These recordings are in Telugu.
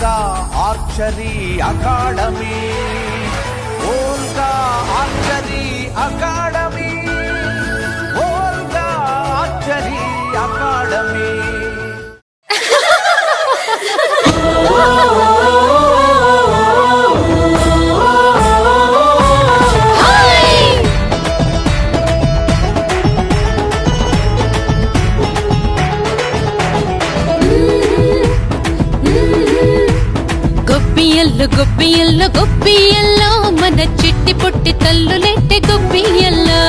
Olga archery academy, Olga archery academy, Olga archery academy. గొప్పియల్లో గొప్పియల్లో మన చిట్టి పొట్టి తల్లులెట్టె గొప్పియల్లో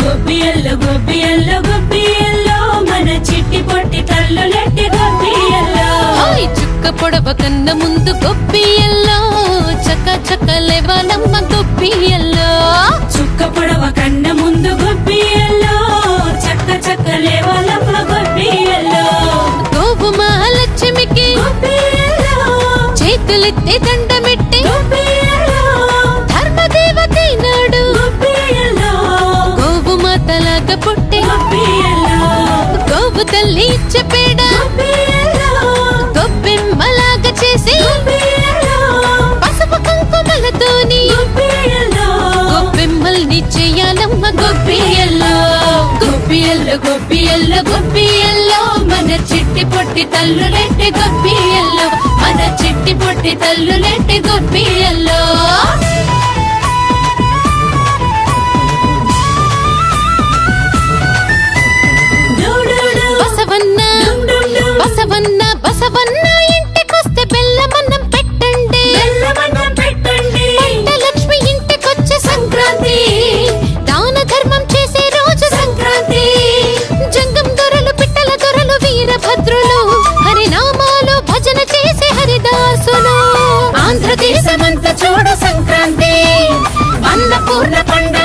గొప్పియల్లో గొప్పియల్లో గొప్పియల్లో మన చిట్టి పొట్టి తల్లులెట్టె గొప్పియల్లో. చుక్క పొడవ కన్న ముందు గొప్పియల్లో చక్క చక్క లేవాలమ్మ గొప్పియల్లో. చుక్క పొడవ కన్న ముందు గొప్పియల్లో చక్క చక్క లేవాలమ్మ గొప్పియల్లో. గోవు మహాలక్ష్మికి చేతులెత్తే దండమెట్టి ధర్మదేవతే నాడు గోవు మాతలాగా పుట్టి గోవు తల్లి ఇచ్చే పేడ గొప్పెమ్మలాగా చేసి పసుపు కుంకుమలతోని గొప్పెమ్మల్ని చెయ్యాలమ్మ గొప్పియల్లో. గొప్పియల్లో గొప్పియల్లో గొప్పియల్లో మన చిట్టి పొట్టి తల్లులెట్టి గొప్పియల్లో, మన చిట్టి పొట్టి తల్లులెట్టి గొప్పియల్లో. బసవన్న బసవన్న బసవన్న ఇంటికొస్తే బెల్లమన్నం పెట్టండి, లక్ష్మి ఇంటికొచ్చే సంక్రాంతి, దాన ధర్మం చేసే రోజు సంక్రాంతి. జంగం దొరలు పిట్టల దొరలు వీరభద్రులు హరినామాలు భజన చేసే హరిదాసులు. ఆంధ్రదేశమంతా చూడ సంక్రాంతి అన్నపూర్ణ పండుగ